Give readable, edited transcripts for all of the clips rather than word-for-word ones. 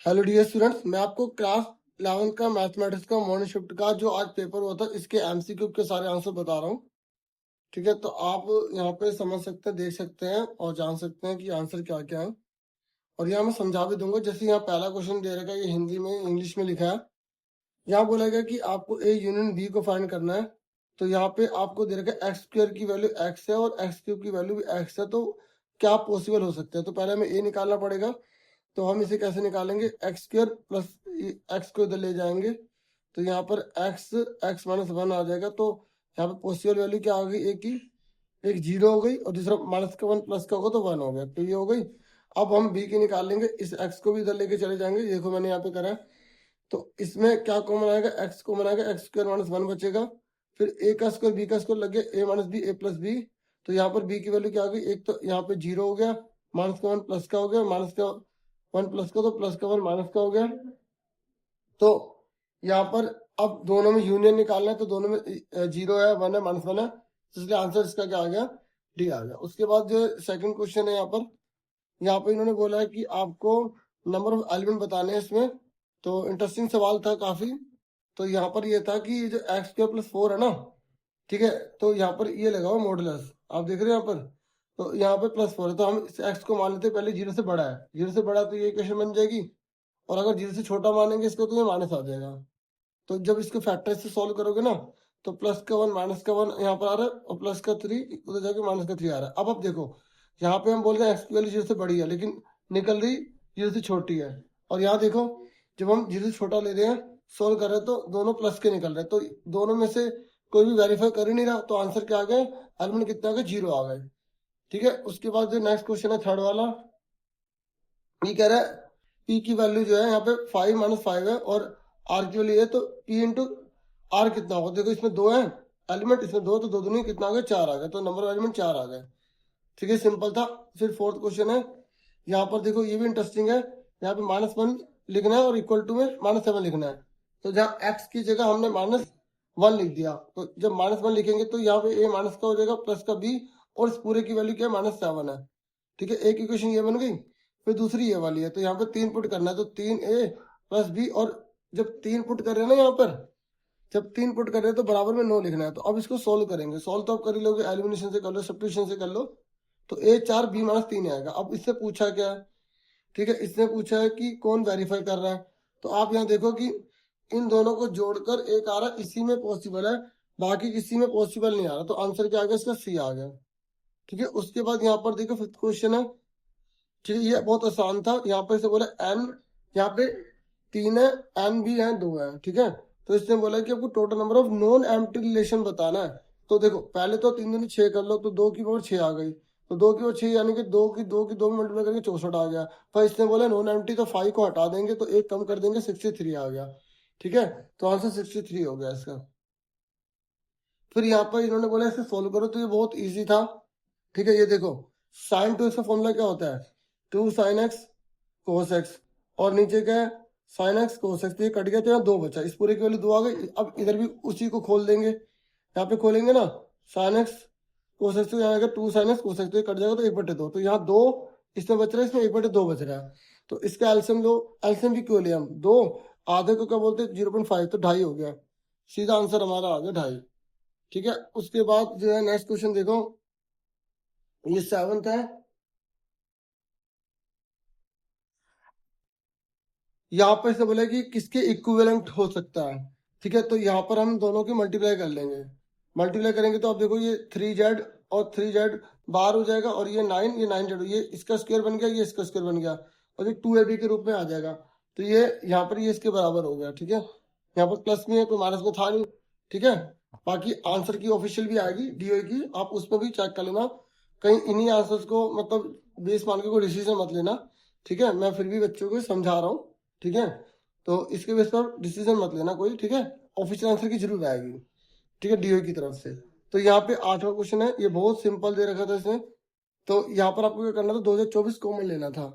Hello dear students, मैं आपको class 11 का मैथमेटिक्स का मॉर्निंग शिफ्ट का जो आज पेपर हुआ था इसके एमसीक्यू के सारे आंसर बता रहा हूँ। ठीक है, तो आप यहाँ पे समझ सकते हैं, देख सकते हैं और जान सकते हैं कि आंसर क्या क्या है। और यहाँ मैं समझा भी दूंगा। जैसे यहाँ पहला क्वेश्चन दे रखा है, ये हिंदी में इंग्लिश में लिखा है। यहाँ बोला गया कि आपको ए यूनियन बी को फाइंड करना है। तो यहाँ पे आपको दे रखा है एक्स स्क्वायर की वैल्यू एक्स है और एक्स क्यूब की वैल्यू भी एक्स है। तो क्या पॉसिबल हो सकता है? तो पहले हमें ए निकालना पड़ेगा। तो हम इसे कैसे निकालेंगे? एक्स स्क्वायर प्लस एक्स को इधर ले जाएंगे तो यहाँ पर एक्स एक्स माइनस वन आ जाएगा। तो यहाँ पे पॉसिबल वैल्यू क्या आ गई? एक की एक जीरो हो गई और दूसरा माइनस का वन प्लस का होगा तो वन हो गया। तो ये हो गई। अब हम बी की निकाल लेंगे। इस एक्स को भी इधर लेके चले जाएंगे। देखो मैंने यहाँ पे करा है। तो इसमें क्या कॉमन आएगा? एक्स कॉमन आएगा, एक्स स्क्वायर माइनस वन बचेगा। फिर ए का स्क्वायर बी का स्क्वायर लग गया, ए minus B A plus B. तो यहाँ पर बी की वैल्यू क्या आ गई? एक तो यहाँ पे जीरो हो गया, माइनस का वन प्लस का हो गया, माइनस का वन प्लस का तो प्लस का वन माइनस का हो गया। तो यहाँ पर अब दोनों में यूनियन निकालना है। तो दोनों में जीरो है, वन है, माइनस वन है, तो इसलिए आंसर इसका क्या आ गया? डी आ गया। उसके बाद जो सेकंड क्वेश्चन है, यहाँ पर इन्होंने बोला है कि आपको नंबर ऑफ एलिमेंट बताने हैं इसमें। तो इंटरेस्टिंग सवाल था काफी। तो यहाँ पर ये था कि ये जो एक्स स्क्वायर प्लस फोर है ना, ठीक है, तो यहाँ पर ये लगा हुआ मॉडुलस, आप देख रहे हैं यहाँ पर। तो यहाँ पे प्लस फोर है, तो हम इस एक्स को मान लेते हैं पहले जीरो से बड़ा है। जीरो से बड़ा तो ये इक्वेशन बन जाएगी, और अगर जीरो से छोटा मानेंगे इसको तो ये माइनस आ जाएगा। तो जब इसको फैक्टर से सॉल्व करोगे ना, तो प्लस का वन माइनस का वन यहाँ पर आ रहा है और प्लस का थ्री उधर जाके माइनस का थ्री आ रहा है। अब देखो, यहाँ पे हम बोल रहे हैं एक्स की वैल्यू जीरो से बड़ी है, लेकिन निकल रही जीरो से छोटी है। और यहाँ देखो, जब हम जीरो से छोटा ले रहे हैं, सोल्व कर रहे हैं, तो दोनों प्लस के निकल रहे हैं। तो दोनों में से कोई भी वेरीफाई कर ही नहीं रहा, तो आंसर क्या आ गए? एलिमेंट कितने आ गए? जीरो आ गए। ठीक है, उसके बाद जो नेक्स्ट क्वेश्चन है थर्ड वाला, ये कह रहा है पी की वैल्यू जो है यहाँ पे फाइव माइनस फाइव है और आर की वैल्यू है, तो पी इंटू आर कितना होगा? देखो इसमें दो है एलिमेंट, इसमें दो, तो दो दूनी कितना आ गया? चार आ गए। तो नंबर ऑफ एलिमेंट चार आ गए। ठीक है, सिंपल था। फिर फोर्थ क्वेश्चन है, यहाँ पर देखो ये भी इंटरेस्टिंग है। यहाँ पे माइनस वन लिखना है और इक्वल टू में माइनस सेवन लिखना है। तो जहाँ एक्स की जगह हमने माइनस वन लिख दिया, तो जब माइनस वन लिखेंगे तो यहाँ पे ए माइनस का हो जाएगा, प्लस का बी, और इस पूरे की वैल्यू क्या है? माइनस सेवन है। ठीक है, एक इक्वेशन ये बन गई। फिर दूसरी ये वाली है, तो यहाँ पे तीन पुट करना है, तो तीन ए प्लस बी, और जब तीन पुट कर रहे हैं ना यहाँ पर, जब तीन पुट कर रहे हैं तो बराबर में नो लिखना है। तो अब इसको सोल्व करेंगे। सोल्व तो आप कर ही लोगे, एलिमिनेशन से कर लो, सब्स्टिट्यूशन से कर लो। तो ए चार बी माइनस तीन आएगा। अब इससे पूछा क्या है? ठीक है, इसने पूछा है कि कौन वेरीफाई कर रहा है। तो आप यहाँ देखो कि इन दोनों को जोड़कर एक आ रहा है, इसी में पॉसिबल है, बाकी किसी में पॉसिबल नहीं आ रहा। तो आंसर क्या आ गया? इसका सी आ गया। ठीक है, उसके बाद यहाँ पर देखो फिफ्थ क्वेश्चन है। ठीक है, ये बहुत आसान था। यहाँ पर इसे बोला एन, यहाँ पे तीन है, एन भी है, दो है। ठीक है, तो इसने बोला कि आपको total number of non empty relation बताना है। तो देखो पहले तो तीन दूनी छह कर लो, तो दो की पावर छह आ गई। तो दो की पावर छह यानी कि दो में मल्टीप्लाई करके 64 आ गया। पर इसने बोला नॉन एम्प्टी, तो फाइव को हटा देंगे तो एक कम कर देंगे, 63 आ गया। ठीक है, तो आंसर 63 हो गया इसका। फिर यहाँ पर इन्होंने बोला इसे सोल्व करो, तो ये बहुत ईजी था। ठीक है, ये देखो साइन टू एक्स का फॉर्मूला क्या होता है? Two sine x cos x, और नीचे क्या है? Sine x cos x. तो ये कट गया, तो यहाँ दो बचा, इस पूरे की वैल्यू दो आ गई। अब इधर भी उसी को खोल देंगे, यहाँ पे खोलेंगे ना, साइन एक्स कोस एक्स, तो यहाँ आएगा two sine x cos x, तो ये कट जाएगा, तो एक बटे दो। तो यहाँ दो इसमें बच रहा है, इसमें एक बटे दो बच रहा है। तो इसका एल्सियम लो, एल्सियम भी क्यों लिया हम? दो आधे को क्या बोलते हैं? 0.5, तो ढाई हो गया। सीधा आंसर हमारा आ गया ढाई। ठीक है, उसके बाद जो है नेक्स्ट क्वेश्चन देखो, ये सेवंथ है। यहाँ पर से बोला कि किसके इक्विवेलेंट हो सकता है। ठीक है, तो यहाँ पर हम दोनों की मल्टीप्लाई कर लेंगे। मल्टीप्लाई करेंगे तो आप देखो ये थ्री जेड और थ्री जेड बाहर हो जाएगा, और ये नाइन जेड, ये इसका स्क्वायर बन गया, ये इसका स्क्वायर बन गया, और ये टू ए बी के रूप में आ जाएगा। तो ये यहाँ पर ये इसके बराबर हो गया। ठीक है, यहाँ पर प्लस में है, कोई माइनस में था नहीं। ठीक है, बाकी आंसर की ऑफिशियल भी आएगी डीओ की, आप उसमें भी चेक कर लेना। कहीं इन्हीं आंसर्स को मतलब बेस मान के कोई डिसीजन मत लेना। ठीक है, मैं फिर भी बच्चों को समझा रहा हूँ। ठीक है, तो इसके बेस पर डिसीजन मत लेना कोई। ठीक है, ऑफिशियल आंसर की जरूर आएगी। ठीक है, डीओ की तरफ से। तो यहाँ पे आठवां क्वेश्चन है, ये बहुत सिंपल दे रखा था इसने। तो यहाँ पर आपको क्या करना था? 2024 कॉमन लेना था।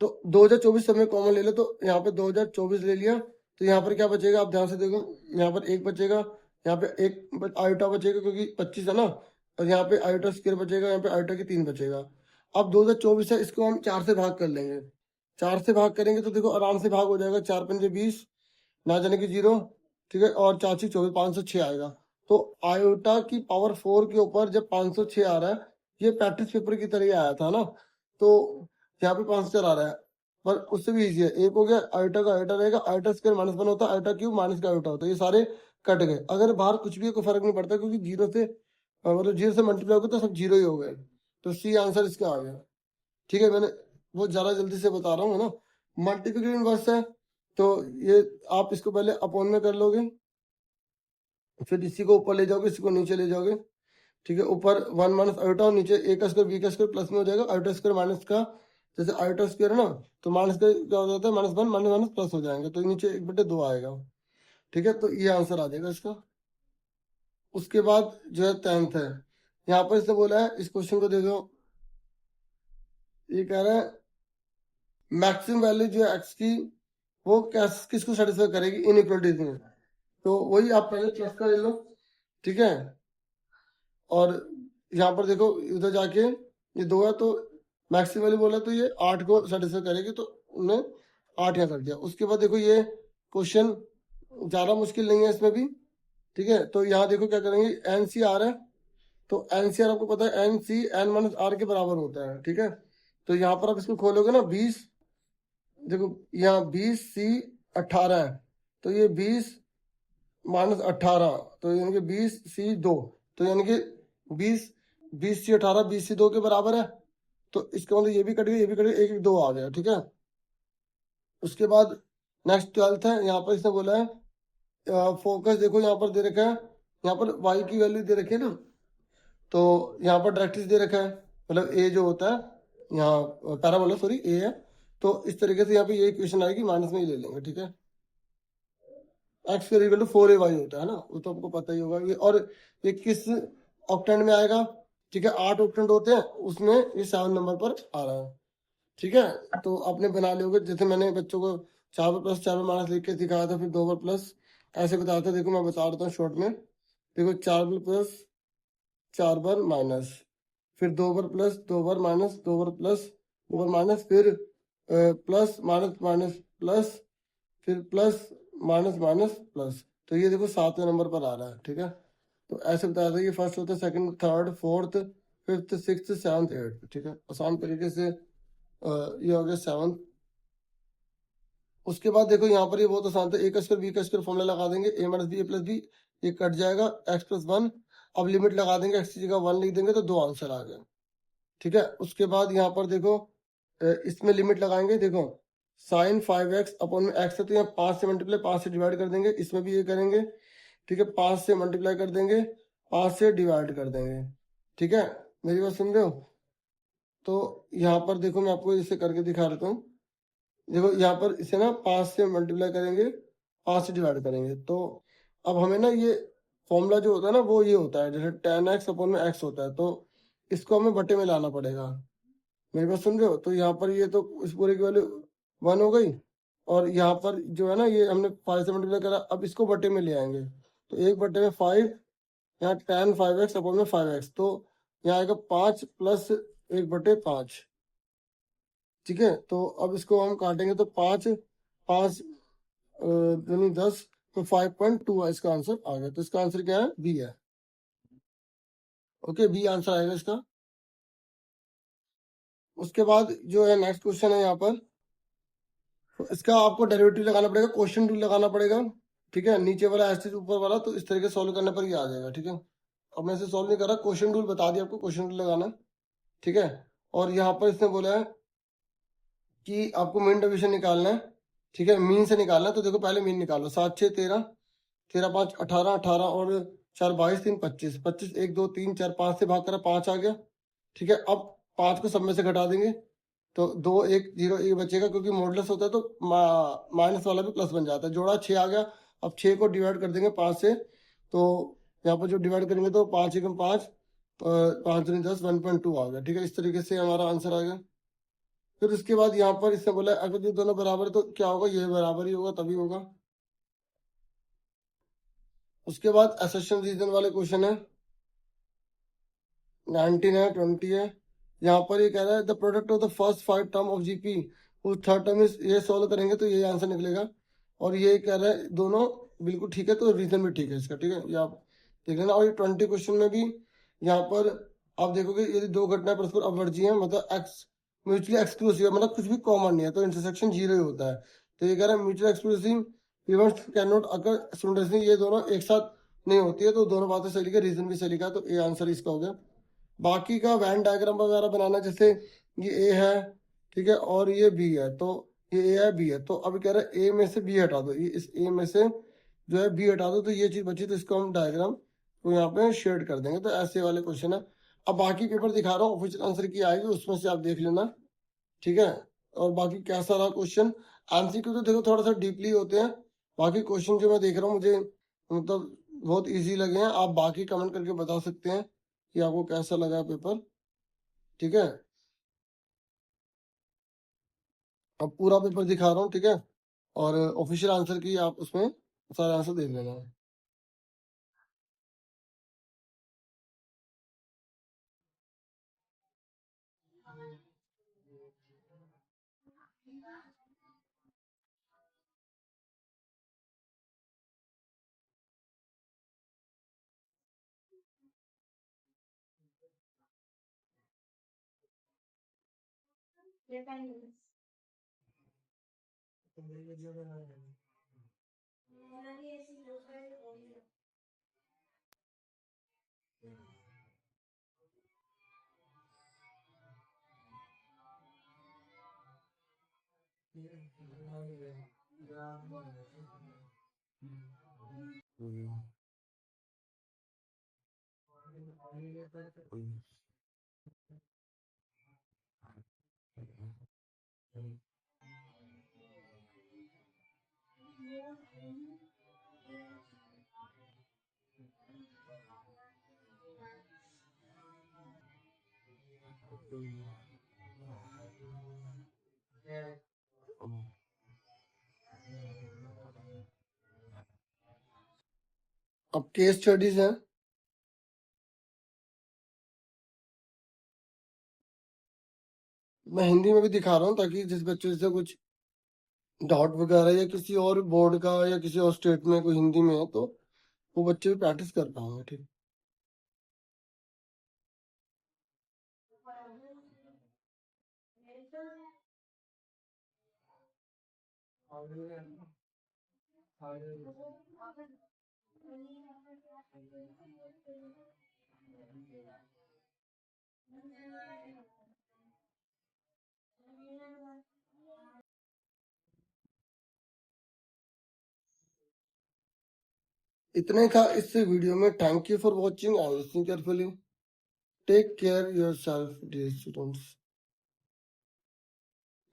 तो 2024 समय कॉमन ले लो, तो यहाँ पे 2024 ले लिया, तो यहाँ पर क्या बचेगा? आप ध्यान से देखो, यहाँ पर एक बचेगा, यहाँ पे एक आयोटा बचेगा क्योंकि 25 है ना, और यहाँ पे आयोटा स्क्वायर बचेगा, यहाँ पे आयोटा की तीन बचेगा। अब 2024 है, इसको हम चार से भाग कर लेंगे। 4 से भाग करेंगे तो देखो आराम से भाग हो जाएगा, 4 पंजे 20, ना जाने की 0, ठीक है, और 4 6 24, 506 आएगा। तो आयोटा की पावर 4 के ऊपर जब 506 आ रहा है, ये प्रैक्टिस पेपर की तरह ही आया था ना, तो यहाँ पे 504 आ रहा है, पर उससे भी इजी है। एक हो गया आयोटा का आयोटा रहेगा, आयोटा स्क्वायर -1 होता है, आयोटा क्यूब माइनस का आयोटा होता है, ये सारे कट गए। अगर बाहर कुछ भी है कोई फर्क नहीं पड़ता, क्योंकि जीरो से मतलब 0 से मल्टीप्लाई हो गया तो सब 0 ही हो गए, तो सी आंसर इसका आ गया। ठीक है, मैंने वो ज्यादा जल्दी से बता रहा हूँ ना। मल्टीप्लिकेटिव इनवर्स है, तो ये आप इसको पहले अपॉन में कर लोगे, फिर इसी को ऊपर ले जाओगे, इसी को नीचे ले जाओगे, ठीक है। ऊपर 1 माइनस आयोटा और नीचे ए का स्क्वायर बी का स्क्वायर प्लस में हो जाएगा, आयोटा स्क्वायर माइनस का, जैसे आयोटा स्क्वायर है ना, तो माइनस का क्या हो जाता है, -1 माइनस माइनस प्लस हो जाएंगे, तो नीचे 1/2 आएगा, ठीक है। तो ये आंसर आ जाएगा इसका। उसके बाद जो है 10th है, यहाँ पर इसने बोला है, इस क्वेश्चन को देखो, ये कह रहा है मैक्सिमम वैल्यू जो है एक्स की, वो किसको सेटिस्फाई करेगी इनइक्वालिटीज में। तो वही आप पहले चेक कर लो, ठीक है। और यहाँ पर देखो इधर जाके ये 2 है, तो मैक्सिमम वैल्यू बोला तो ये 8 को सेटिस्फाई करेगी, तो उन्हें 8 यहाँ कर दिया। उसके बाद देखो ये क्वेश्चन ज़्यादा मुश्किल नहीं है इसमें भी, ठीक है। तो यहाँ देखो क्या करेंगे, एन सी आर है, तो एन सी आर आपको पता है n C n minus R के बराबर होता है, ठीक है। तो यहाँ पर आप इसको खोलोगे ना 20, देखो यहाँ 20 C 18 है, तो ये 20 माइनस 18, तो यानी कि 20 C 2, तो यानी कि 20 20 C 2 के बराबर है। तो इसका मतलब ये भी कट गया, ये भी कट गया, 1 1 2 आ गया, ठीक है। उसके बाद नेक्स्ट 12th है, यहाँ पर इसने बोला है फोकस, देखो यहाँ पर दे रखा है, यहाँ पर y की वैल्यू दे रखी है ना, तो यहाँ पर डायरेक्ट्रिक्स दे रखा है, मतलब ए जो होता है यहाँ पैराबोला, सॉरी ए है, तो इस तरीके से यहाँ पे ये इक्वेशन आएगी, माइनस में ही ले लेंगे, ठीक है। X square equal to 4ay होता है ना, वो तो आपको पता ही होगा ये। और ये किस ऑक्टेंट में आएगा, ठीक है, 8 ऑक्टेंट होते हैं, उसमें ये 7 नंबर पर आ रहा है, ठीक है। तो आपने बना लिया होगा, जैसे मैंने बच्चों को 4 पर प्लस 4 पर माइनस लिख के सिखाया था, फिर 2 पर प्लस ऐसे बताया था। देखो मैं बता देता हूँ शॉर्ट में, देखो 4 पर प्लस 4 पर माइनस, फिर 2 पर प्लस 2 पर माइनस, 2 पर प्लस 2 पर माइनस, फिर प्लस माइनस माइनस प्लस, फिर प्लस माइनस माइनस प्लस, तो ये देखो 7वें नंबर पर आ रहा है, ठीक है। तो ऐसे बताया था, ये फर्स्ट होता है, second, third, fourth, fifth, sixth, seventh, eighth, ठीक है। आसान तरीके से ये हो गया 7th। उसके बाद देखो यहाँ पर ये बहुत आसान था, ए का स्क्वायर बी का स्क्वायर फॉर्मूला लगा देंगे, a minus B A plus B, ये कट जाएगा, x प्लस 1, अब लिमिट लगा देंगे, x की जगह 1 लिख देंगे, तो 2 आंसर आ गए, ठीक है। उसके बाद यहाँ पर देखो इसमें लिमिट लगाएंगे, देखो साइन 5x अपॉन में x है, तो यहाँ 5 से मल्टीप्लाई 5 से डिवाइड कर देंगे, इसमें भी ये करेंगे, ठीक है। 5 से मल्टीप्लाई कर देंगे, 5 से डिवाइड कर देंगे, ठीक है। मेरी बात सुन रहे हो? तो यहाँ पर देखो मैं आपको इसे करके दिखा देता हूँ, देखो यहाँ पर इसे ना 5 से मल्टीप्लाई करेंगे, 5 से डिवाइड करेंगे, तो अब हमें ना ये फॉर्मूला जो होता है ना, वो ये होता है, जैसे 10x अपॉन में x होता है, तो इसको हमें बटे में लाना पड़ेगा। मेरी बात सुन रहे हो? तो यहाँ पर ये तो इस पूरे की वैल्यू 1 हो गई, और यहाँ पर जो है ना, ये हमने 5 से मल्टीप्लाई करा, अब इसको बटे में ले आएंगे, तो 1/5, यहाँ tan 5x अपॉन में 5x, तो यहाँ आएगा 5 प्लस 1/5, ठीक है। तो अब इसको हम काटेंगे, तो 5 5 यानी 10, तो 5.2 इसका आंसर आ गया। तो इसका आंसर क्या है? बी है, ओके, बी आंसर आएगा इसका। उसके बाद जो है नेक्स्ट क्वेश्चन है यहाँ पर, तो इसका आपको डेरिवेटिव लगाना पड़ेगा, क्वेश्चन रूल लगाना पड़ेगा, ठीक है। नीचे वाला ऐसे ऊपर वाला, तो इस तरीके सॉल्व करने पर ही आ जाएगा, ठीक है। अब मैं इसे सॉल्व नहीं कर रहा, क्वेश्चन रूल बता दिया आपको, क्वेश्चन रूल लगाना, ठीक है। और यहाँ पर इसने बोला है कि आपको मीन डिवीजन निकालना है, ठीक है, मीन से निकालना है। तो देखो पहले मीन निकालो, 7 6 13, 13 5 18, 18 और 4 22, 3 25, 25 1 2 3 4 5 से भाग करा, 5 आ गया, ठीक है। अब 5 को सब में से घटा देंगे, तो 2 1 0 1 बचेगा, क्योंकि मॉडुलस होता है तो माइनस वाला भी प्लस बन जाता है। जोड़ा 6 आ गया, अब 6 को डिवाइड कर देंगे 5 से, तो यहाँ पर जो डिवाइड करेंगे तो 5 1 5, 5 3 10, 1.2 आ गया, ठीक है। इस तरीके से हमारा आंसर आ गया। फिर उसके बाद यहाँ पर इसने बोला अगर ये दोनों बराबर है तो क्या होगा, ये बराबर ही होगा, तभी होगा। उसके बाद असर्शन रीजन वाले क्वेश्चन है, 19 है, 20 है। यहाँ पर ये कह रहा है the product of the first 5 term of GP उस थर्ड टर्म ये सॉल्व करेंगे तो ये आंसर निकलेगा। और ये कह रहा है दोनों बिल्कुल ठीक है, तो रीजन भी ठीक है इसका, ठीक है, ये आप देख लेना। और ये 20 क्वेश्चन में भी यहाँ पर आप देखोगे यदि दो घटनाएं परस्पर अपवर्जी हैं, मतलब एक्स म्यूचुअली एक्सक्लूसिव है, मतलब कुछ भी कॉमन नहीं है, तो इंटरसेक्शन जीरो ही होता है। तो ये कह रहा है mutual exclusive events can not occur simultaneously, ये दोनों एक साथ नहीं होती है, तो दोनों बातें सही लिखा, रीजन भी सही लिखा, तो ये आंसर इसका हो गया। बाकी का वैन डायग्राम वगैरह बनाना, जैसे ये ए है, ठीक है, और ये बी है, तो ये ए है बी है, तो अभी कह रहा है ए में से बी हटा दो, ये इस ए में से जो है बी हटा दो, तो ये चीज बची, तो इसको हम डायग्राम को यहाँ पे शेड कर देंगे। तो ऐसे वाले क्वेश्चन है। अब बाकी पेपर दिखा रहा हूँ, ऑफिशियल आंसर की आएगी, उसमें से आप देख लेना, ठीक है। और बाकी कैसा रहा क्वेश्चन, एमसीक्यू तो देखो थोड़ा सा डीपली होते हैं, बाकी क्वेश्चन जो मैं देख रहा हूँ मुझे मतलब बहुत इजी लगे हैं। आप बाकी कमेंट करके बता सकते हैं कि आपको कैसा लगा पेपर, ठीक है। अब पूरा पेपर दिखा रहा हूँ, ठीक है, और ऑफिशियल आंसर की आप उसमें सारे आंसर देख लेना। अब केस स्टडीज हैं, मैं हिंदी में भी दिखा रहा हूँ ताकि जिस बच्चे से कुछ डाउट वगैरह या किसी और बोर्ड का या किसी और स्टेट में कोई हिंदी में है, तो वो बच्चे भी प्रैक्टिस कर पाएंगे, ठीक। इतने था इस वीडियो में। Thank you for watching and listening carefully. Take care yourself dear students.